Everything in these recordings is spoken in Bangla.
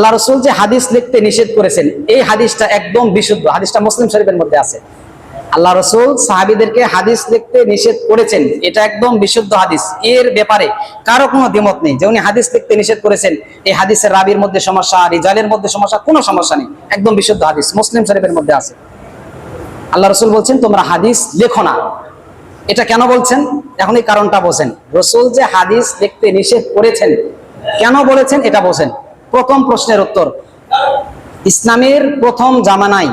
আল্লাহ রাসূল যে হাদিস লিখতে নিষেধ করেছেন, এই হাদিসটা একদম বিশুদ্ধ। হাদিসটা মুসলিম শরীফের মধ্যে আছে। আল্লাহ রাসূল সাহাবীদেরকে হাদিস লিখতে নিষেধ করেছেন, এটা একদম বিশুদ্ধ হাদিস। এর ব্যাপারে কারো কোনো দ্বিমত নেই যে উনি হাদিস লিখতে নিষেধ করেছেন। এই হাদিসের রাবির মধ্যে সমস্যা, রিজালের মধ্যে সমস্যা, কোনো সমস্যা নেই, একদম বিশুদ্ধ হাদিস, মুসলিম শরীফের মধ্যে আছে। আল্লাহ রাসূল বলছেন তোমরা হাদিস লেখো না। এটা কেন বলছেন? এখন এই কারণটা বোঝেন। রাসূল যে হাদিস লিখতে নিষেধ করেছেন, কেন বলেছেন এটা বোঝেন। প্রথম প্রশ্নের উত্তর, ইসলামের প্রথম জামানায়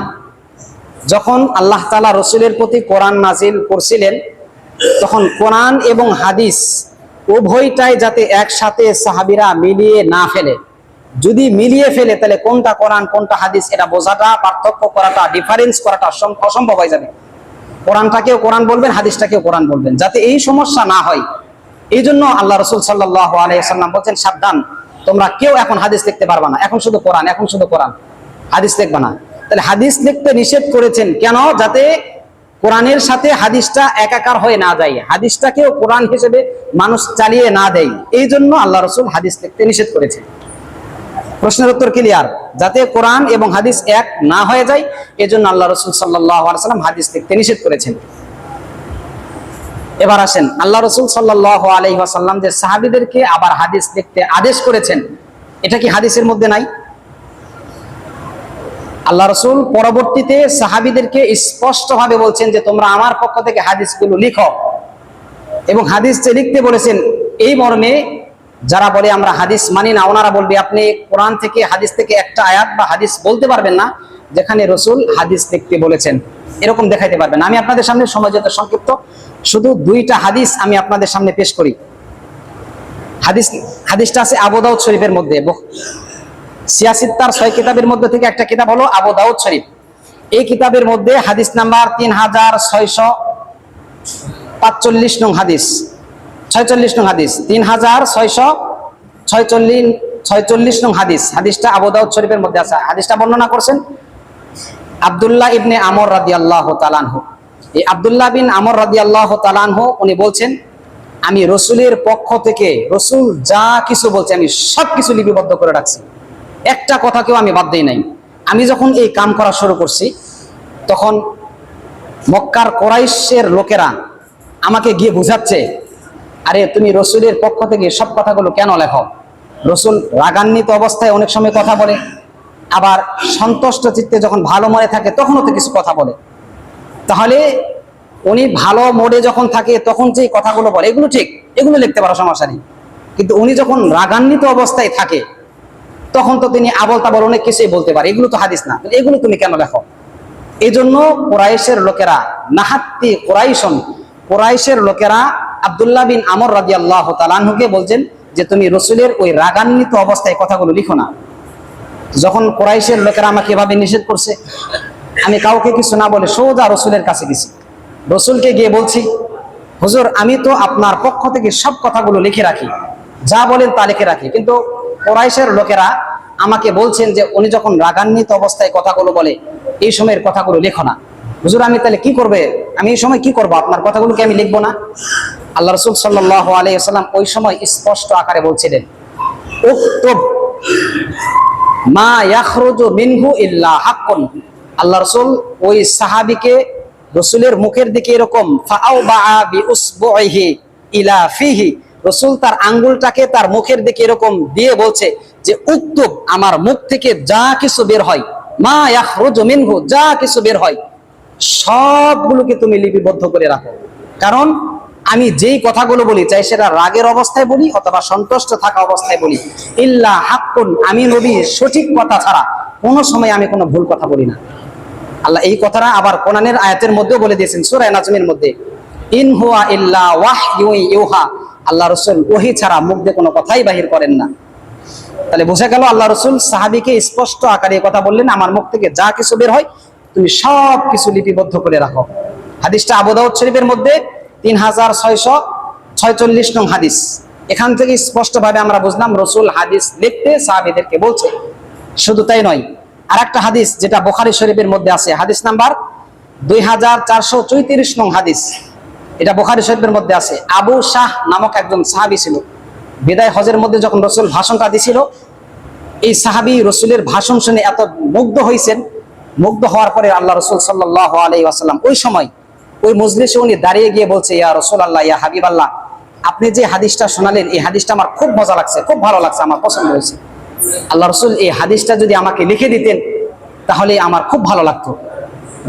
যখন আল্লাহ তাআলা রাসূলের প্রতি কোরআন নাজিল করছিলেন, তখন কোরআন এবং হাদিস উভয়টাই যাতে একসাথে সাহাবীরা মিলিয়ে না ফেলে। যদি মিলিয়ে ফেলে তাহলে কোনটা কোরআন কোনটা হাদিস এটা বোঝাটা, পার্থক্য করাটা, ডিফারেন্স করাটা অসম্ভব হয়ে যাবে। কোরআনটাকেও কোরআন বলবেন, হাদিসটাকেও কোরআন বলবেন, যাতে এই সমস্যা না হয়। এই জন্য আল্লাহ রাসূল সাল্লাল্লাহু আলাইহি ওয়াসাল্লাম বলছেন সাবধান, তোমরা কেউ এখন হাদিস লিখতে পারবা না, এখন শুধু কোরআন, এখন শুধু কোরআন, হাদিস লিখবা না। তাহলে হাদিস লিখতে নিষেধ করেছেন কেন? যাতে কোরআনের সাথে হাদিসটা একাকার হয়ে না যায়, হাদিসটাকেও কোরআন হিসেবে মানুষ চালিয়ে না দেয়। এই জন্য আল্লাহ রাসূল হাদিস লিখতে নিষেধ করেছেন। প্রশ্নের উত্তর ক্লিয়ার? যাতে কোরআন এবং হাদিস এক না হয়ে যায়, এজন্য আল্লাহ রাসূল সাল্লাল্লাহু আলাইহি ওয়াসাল্লাম হাদিস লিখতে নিষেধ করেছেন। এবার আসেন, আল্লাহ রাসূল সাল্লাল্লাহু আলাইহি ওয়াসাল্লাম যে সাহাবীদেরকে আবার হাদিস লিখতে আদেশ করেছেন, এটা কি হাদিসের মধ্যে নাই? আল্লাহ রাসূল পরবর্তীতে সাহাবীদেরকে স্পষ্টভাবে বলছেন যে তোমরা আমার পক্ষ থেকে হাদিসগুলো লিখো, এবং হাদিস যে লিখতে বলেছেন এই মর্মে যারা বলে আমরা হাদিস মানি না, ওনারা বলবে আপনি কোরআন থেকে হাদিস থেকে একটা আয়াত বা হাদিস বলতে পারবেন না যেখানে রাসূল হাদিস লিখতে বলেছেন, এরকম দেখাইতে পারবেন। আমি আপনাদের সামনে সময় যত সংক্ষিপ্ত, শুধু দুইটা হাদিস আমি আপনাদের সামনে পেশ করি। হাদিসটা আছে আবু দাউদ শরীফের মধ্যে, সিয়াসিত্তার 6 কিতাবের মধ্যে থেকে একটা কিতাব হলো আবু দাউদ শরীফ। এই কিতাবের মধ্যে হাদিস নাম্বার 3645 নং হাদিস, 46 নং হাদিস, 3646 নং হাদিস। হাদিসটা আবু দাউদ শরীফের মধ্যে আছে। হাদিসটা বর্ণনা করছেন আব্দুল্লাহ ইবনে আমর রাদিয়াল্লাহু তাআলা আনহু। এই আব্দুল্লাহ বিন আমর রাদিয়াল্লাহু তাআলা আনহু উনি বলছেন, আমি রাসূলের পক্ষ থেকে রাসূল যা কিছু বলছে আমি সব কিছু লিপিবদ্ধ করে রাখছি, একটা কথাকেও আমি বাদ দেই নাই। আমি যখন এই কাম করা শুরু করছি, তখন মক্কার কুরাইশের লোকেরা আমাকে গিয়ে বুঝাচ্ছে, আরে তুমি রাসূলের পক্ষ থেকে সব কথাগুলো কেন লেখো? রাসূল রাগান্বিত অবস্থায় অনেক সময় কথা বলে, আবার সন্তুষ্ট চিত্তে যখন ভালো মনে থাকে তখনও তো কিছু কথা বলে। তাহলে উনি ভালো মোডে যখন থাকে তখন যে কথাগুলো বলে এগুলো ঠিক, এগুলো লিখতে পারো, সমস্যা নেই। কিন্তু উনি যখন রাগান্বিত অবস্থায় থাকে তখন তো তিনি আবল তাবল অনেক কিছুই বলতে পারে, এগুলো তো হাদিস না, এগুলো তুমি কেন লেখো? এই জন্য কুরাইশের লোকেরা, নাহাত্তি কুরাইশন, কুরাইশের লোকেরা আব্দুল্লাহ বিন আমর রাদিয়াল্লাহু তাআলা আনহুকে বলছেন যে তুমি রাসূলের ওই রাগান্বিত অবস্থায় কথাগুলো লিখো না। যখন কুরাইশের লোকেরা আমাকে এভাবে নিষেধ করছে, আমি কাউকে কিছু না বলে সোজা রাসূলের কাছে গেছি। রাসূলকে গিয়ে বলছি, হুজুর আমি তো আপনার পক্ষ থেকে সব কথাগুলো লিখে রাখি, যা বলেন তা লিখে রাখি, কিন্তু কুরাইশের লোকেরা আমাকে বলছেন যে উনি যখন রাগান্বিত অবস্থায় কথাগুলো বলে এই সময়ের কথাগুলো লেখো না। হুজুর আমি তাহলে কি করবে, আমি এই সময় কি করব, আপনার কথাগুলোকে আমি লিখবো না? আল্লাহ রাসূল সাল্লাল্লাহু আলাইহি ওয়াসাল্লাম ওই সময় স্পষ্ট আকারে বলছিলেন, উকতুব মা ইয়াখরুজু মিনহু ইল্লা হাক্কুন। আল্লাহ রাসূল ওই সাহাবীকে রাসূলের মুখের দিকে এরকম ফাআউবাআ বিউসবুইহি ইলা ফিহি, রাসূল তার আঙ্গুলটাকে তার মুখের দিকে এরকম দিয়ে বলছে যে উকতুব, আমার মুখ থেকে যা কিছু বের হয়, মা ইয়াখরুজু মিনহু, যা কিছু বের হয় সবগুলোকে তুমি লিপিবদ্ধ করে রাখো। কারণ আমি যেই কথাগুলো বলি, চাই সেটা রাগের অবস্থায় বলি অথবা সন্তুষ্ট থাকা অবস্থায় বলি, ইল্লা হাক্কুন, আমি নবী সঠিক কথা ছাড়া কোনো সময় আমি কোনো ভুল কথা বলি না। আল্লাহ এই কথাটা আবার কোরআনের আয়াতের মধ্যেও বলে দিয়েছেন সূরা নাজমের মধ্যে, ইন হুয়া ইল্লা ওয়াহয়ু ইউহা, আল্লাহ রাসূল ওহী ছাড়া মুখ দিয়ে কোনো কথাই বাহির করেন না। তাহলে বোঝা গেল আল্লাহ রাসূল সাহাবীকে স্পষ্ট আকারে কথা বললেন, আমার মুখ থেকে যা কিছু বের হয় তুমি সব কিছু লিপিবদ্ধ করে রাখো। হাদিসটা আবু দাউদ শরীফের মধ্যে 3646 নং হাদিস। এখান থেকে স্পষ্টভাবে আমরা বুঝলাম রাসূল হাদিস লিখতে সাহাবীদেরকে বলছে। শুধু তাই নয়, আরেকটা হাদিস যেটা বুখারী শরীফের মধ্যে আছে, হাদিস নাম্বার 2434 নং হাদিস, এটা বুখারী শরীফের মধ্যে আছে। আবু শাহ নামক একজন সাহাবী ছিল, বিদায় হজের মধ্যে যখন রাসূল ভাষণটা দিছিল এই সাহাবী রসুলের ভাষণ শুনে এত মুগ্ধ হয়েছেন, মুগ্ধ হওয়ার পরে আল্লাহ রসুল সাল্লাল্লাহু আলাইহি ওয়াসাল্লাম ওই সময় ওই মজলিসে উনি দাঁড়িয়ে গিয়ে বলছে, ইয়া রাসূলুল্লাহ, ইয়া হাবিবাল্লাহ, আপনি যে হাদিসটা শোনালেন এই হাদিসটা আমার খুব মজা লাগছে, খুব ভালো লাগছে, আমার পছন্দ হয়েছে। আল্লাহ রসুল এই হাদিসটা যদি আমাকে লিখে দিতেন তাহলে আমার খুব ভালো লাগতো।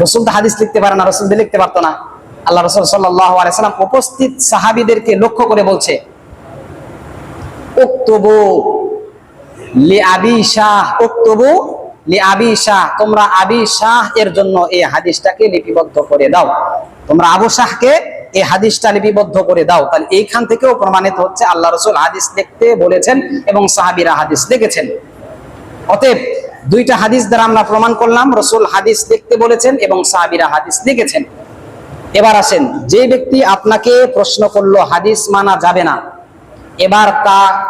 রসুল তো হাদিস লিখতে পারে না, রসুল তো লিখতে পারতো না। আল্লাহ রসুল সাল্লাল্লাহু আলাইহি ওয়াসাল্লাম উপস্থিত সাহাবীদেরকে লক্ষ্য করে বলছে, উক্তুবু লিআবি শাহ, উক্তুবু লিআবি শাহ, তোমরা আবি শাহ এর জন্য এই হাদিসটাকে লিপিবদ্ধ করে দাও, তোমরা আবু শাহকে এই হাদিসটা লিপিবদ্ধ করে দাও। তাহলে এইখান থেকেও প্রমাণিত হচ্ছে আল্লাহ রসুল হাদিস লিখতে বলেছেন এবং সাহাবীরা হাদিস লিখেছেন। অতএব দুইটা হাদিস দ্বারা আমরা প্রমাণ করলাম রসুল হাদিস লিখতে বলেছেন এবং সাহাবীরা হাদিস লিখেছেন। এবার আসেন, যে ব্যক্তি আপনাকে প্রশ্ন করলো হাদিস মানা যাবে না, এবার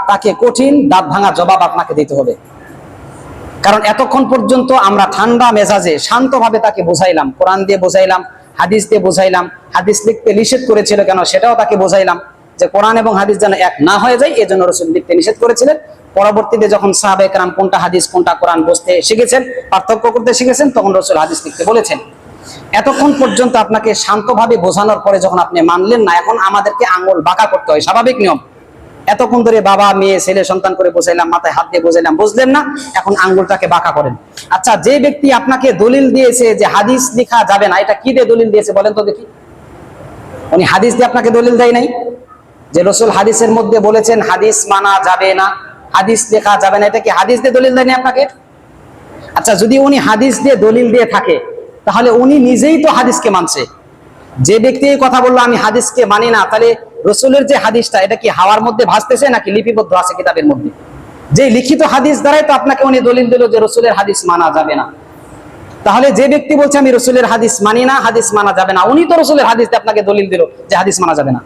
তাকে কঠিন দাঁত ভাঙা জবাব আপনাকে দিতে হবে। কারণ এতক্ষণ পর্যন্ত আমরা ঠান্ডা মেজাজে শান্তভাবে তাকে বোঝাইলাম, কোরআন দিয়ে বোঝাইলাম, হাদিস দিয়ে বোঝাইলাম, হাদিস লিখতে নিষেধ করেছিল কেন সেটাও তাকে বোঝাইলাম, যে কোরআন এবং হাদিস যেন এক না হয়ে যায় এজন্য রাসূল লিখতে নিষেধ করেছিলেন। পরবর্তীতে যখন সাহাবায়ে কেরাম কোনটা হাদিস কোনটা কোরআন বুঝতে শিখেছেন, পার্থক্য করতে শিখেছেন, তখন রাসূল হাদিস লিখতে বলেছেন। এতক্ষণ পর্যন্ত আপনাকে শান্তভাবে বোঝানোর পরে যখন আপনি মানলেন না, এখন আমাদেরকে আঙ্গুল বাঁকা করতে হয়, স্বাভাবিক নিয়ম। এতক্ষণ ধরে বাবা মেয়ে ছেলে সন্তান করে বোঝাইলাম, মাথায় হাত দিয়ে বোঝাইলাম, বুঝলেন না, এখন আঙ্গুলটাকে বাঁকা করেন। আচ্ছা, যে ব্যক্তি আপনাকে দলিল দিয়েছে যে হাদিস লেখা যাবে না, এটা কি দিয়ে দলিল দিয়েছে বলেন তো দেখি? উনি হাদিস দিয়ে আপনাকে দলিল দেয় নাই যে রাসূল হাদিসের মধ্যে বলেছেন হাদিস মানা যাবে না, হাদিস লেখা যাবে না, এটা কি হাদিস দিয়ে দলিল দেয়নি আপনাকে? আচ্ছা, যদি উনি হাদিস দিয়ে দলিল দিয়ে থাকে তাহলে উনি নিজেই তো হাদিসকে মানছে। যে ব্যক্তি এই কথা বললো আমি হাদিসকে মানি না, তাহলে রসুলের যে হাদিসটা এটা কি হাওয়ার মধ্যে ভাসতেছে নাকি লিপিবদ্ধ আছে কিতাবের মধ্যে? যে লিখিত হাদিস দ্বারাই তো আপনাকে উনি দলিল দিল যে রসুলের হাদিস মানা যাবে না। তাহলে যে ব্যক্তি বলছে আমি রসুলের হাদিস মানি না, হাদিস মানা যাবে না, উনি তো রসুলের হাদিস দিয়ে আপনাকে দলিল দিল যে হাদিস মানা যাবে না।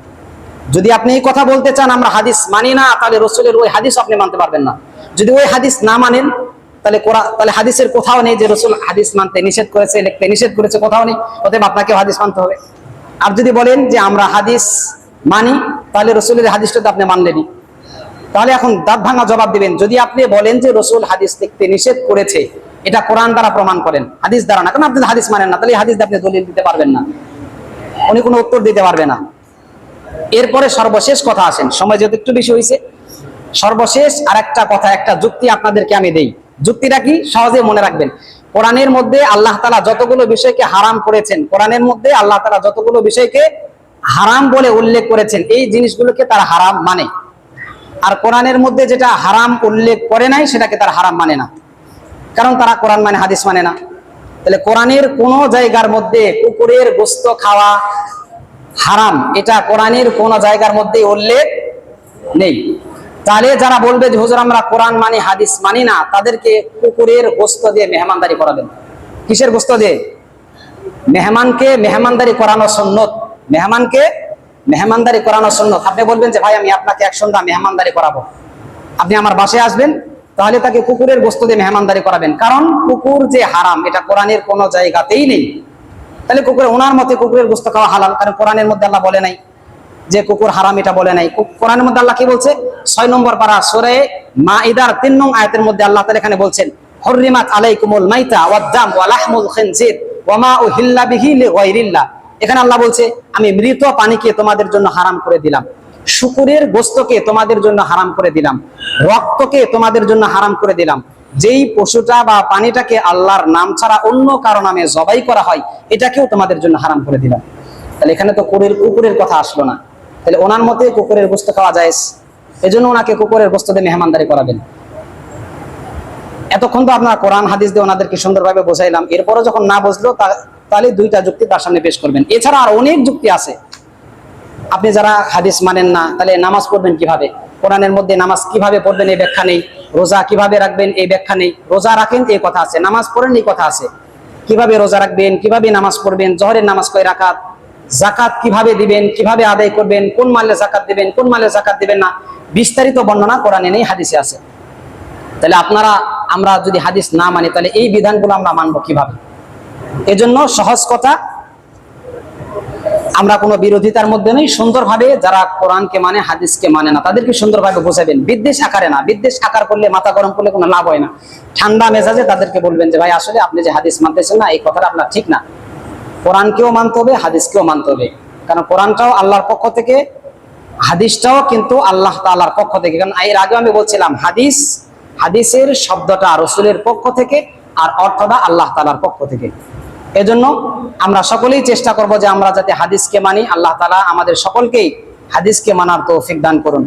যদি আপনি এই কথা বলতে চান আমরা হাদিস মানি না, তাহলে রসুলের ওই হাদিস আপনি মানতে পারবেন না। যদি ওই হাদিস না মানেন তাহলে হাদিসের কোথাও নেই যে রসুল হাদিস মানতে নিষেধ করেছে, লিখতে নিষেধ করেছে, কোথাও নেই। অতএব আপনাকেও হাদিস মানতে হবে। আর যদি বলেন যে আমরা হাদিস মানি, তাহলে রসুলের হাদিসটা তো আপনি মানলেনই। তাহলে এখন দাঁত ভাঙা জবাব দিবেন। যদি আপনি বলেন যে রসুল হাদিস লিখতে নিষেধ করেছে, এটা কোরআন দ্বারা প্রমাণ করেন, হাদিস দ্বারা না, কারণ আপনি হাদিস মানেন না, তাহলে হাদিস দিয়ে আপনি দলিল দিতে পারবেন না, উনি কোনো উত্তর দিতে পারবে না। এরপরে সর্বশেষ কথা আসেন, সময় যেহেতু একটু বেশি হয়েছে, সর্বশেষ আর একটা কথা, একটা যুক্তি আপনাদেরকে আমি দেই। যুক্তিটা কি সহজে মনে রাখবেন। কোরআনের মধ্যে আল্লাহ তাআলা যতগুলো বিষয়কে হারাম করেছেন, কোরআনের মধ্যে আল্লাহ তাআলা যতগুলো বিষয়কে হারাম বলে উল্লেখ করেছেন, এই জিনিসগুলোকে তারা হারাম মানে। আর কোরআনের মধ্যে যেটা হারাম উল্লেখ করে নাই সেটাকে তারা হারাম মানে না, কারণ তারা কোরআন মানে হাদিস মানে না। তাহলে কোরআনের কোন জায়গার মধ্যে কুকুরের গোশত খাওয়া হারাম, এটা কোরআনের কোন জায়গার মধ্যে উল্লেখ নেই। তাহলে যারা বলবে যে হুজুর আমরা কোরআন মানি হাদিস মানি না, তাদেরকে কুকুরের গোশত দিয়ে মেহমানদারি করাবেন। কিসের গোশত দিয়ে? মেহমানকে মেহমানদারি করানো সুন্নত, মেহমানকে মেহমানদারি করানো সুন্নত। আপনি বলবেন যে ভাই আমি আপনাকে এক সন্ধ্যা মেহমানদারি করাবো, আপনি আমার বাসায় আসবেন, তাহলে তাকে কুকুরের গোশত দিয়ে মেহমানদারি করাবেন, কারণ কুকুর যে হারাম এটা কোরআনের কোনো জায়গাতেই নেই। তাহলে কুকুর ওনার মতে কুকুরের গোশত খাওয়া হালাল, কারণ কোরআনের মধ্যে আল্লাহ বলে নাই যে কুকুর হারাম, এটা বলে নাই। কোরআনের মধ্যে আল্লাহ কি বলছে? 6 নম্বর পারা সূরা মাইদার 3 নং আয়াতের মধ্যে আল্লাহ তাআলা এখানে বলছেন, হুররিমাত আলাইকুমুল মাইতা ওয়াদ দাম ওয়া লাহমুল খিনজির ওয়া মা উহিল্লা বিহি লিগায়রিল্লাহ। এখানে আল্লাহ বলছে আমি মৃত পানিকে তোমাদের জন্য হারাম করে দিলাম, শুকুরের গোশতকে তোমাদের জন্য হারাম করে দিলাম, রক্তকে তোমাদের জন্য হারাম করে দিলাম। যেই পশুটা বা পানিটাকে আল্লাহর নাম ছাড়া অন্য কারো নামে জবাই করা হয়, এটাকেও তোমাদের জন্য হারাম করে দিলাম। তাহলে এখানে তো কুকুরের কথা আসলো না। তাহলে ওনার মতে কুকুরের গোশত খাওয়া জায়েজ, এজন্য ওনাকে কুকুরের গোশত দিয়ে মেহমানদারি করাবেন। এতক্ষণ তো আপনার কোরআন হাদিস দিয়ে ওনাদেরকে সুন্দরভাবে বোঝাইলাম, এরপরও যখন না বুঝলো তাহলে দুইটা যুক্তি তার সামনে পেশ করবেন। এছাড়া আর অনেক যুক্তি আছে। আপনি যারা হাদিস মানেন না, তাহলে নামাজ পড়বেন কিভাবে? কোরআনের মধ্যে নামাজ কিভাবে পড়বেন এই ব্যাখ্যা নেই। রোজা কিভাবে রাখবেন এই ব্যাখ্যা নেই। রোজা রাখেন এই কথা আছে, নামাজ পড়েন এই কথা আছে। কিভাবে রোজা রাখবেন, কিভাবে নামাজ পড়বেন, জোহরের নামাজ কয় রাকাত, যাকাত কিভাবে দিবেন, কিভাবে আদায় করবেন, কোন মালে যাকাত দিবেন, কোন মালে যাকাত দিবেন না, বিস্তারিত বর্ণনা কোরআনে নেই, হাদিসে আছে। তাহলে আমরা যদি হাদিস না মানি তাহলে এই বিধানগুলো আমরা মানবো কিভাবে? এজন্য সহজ কথা, আমরা কোনো বিরোধিতার মধ্যে নেই। সুন্দরভাবে যারা কোরআনকে মানে, হাদিসকে মানে না, তাদেরকে সুন্দরভাবে বোঝাবেন, বিদ্বেষ আকারে না। বিদ্বেষ আকার করলে, মাথা গরম করলে কোনো লাভ হয় না। ঠান্ডা মেজাজে তাদেরকে বলবেন যে ভাই আসলে আপনি যে হাদিস মানতেছেন না, এই কথাটা আপনার ঠিক না। কোরআনকেও মানতে হবে, হাদিসকেও মানতে হবে। কারণ কোরআনটাও আল্লাহর পক্ষ থেকে, হাদিসটাও কিন্তু আল্লাহ তাআলার পক্ষ থেকে। কারণ এর আগে আমি বলছিলাম হাদিসের শব্দটা রাসূলের পক্ষ থেকে, আর অর্থটা আল্লাহ তাআলার পক্ষ থেকে। এজন্য আমরা সকলেই চেষ্টা করব যে আমরা যাতে হাদিসকে মানি। আল্লাহ তাআলা আমাদের সকলকেই হাদিসকে মানার তৌফিক দান করুন।